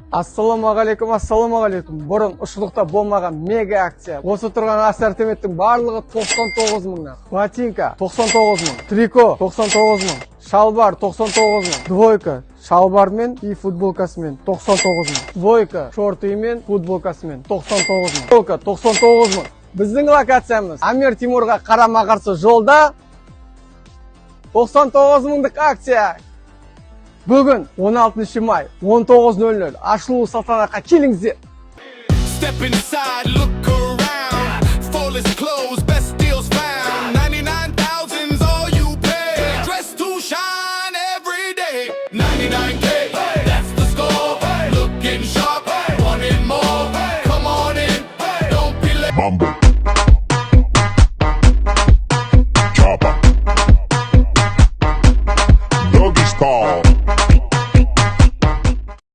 Ассаламу алейкум. Бұрын ұшылықта болмаған мега акция. Осы тұрған ассортименттің барлығы 99 мыңнан. Ботинка 99 мың, трико 99 мың, шалбар 99 мың, двойка шалбармен и футболкасымен 99 мың, двойка шортымен футболкасымен 99 мың, футболка 99 мың. Біздің локациямыз Амир Тимурға қарама-қарсы жолда 99 мыңдық акция. Бүгін 16 май 19:00 ашылу салтанатқа келіңіздер.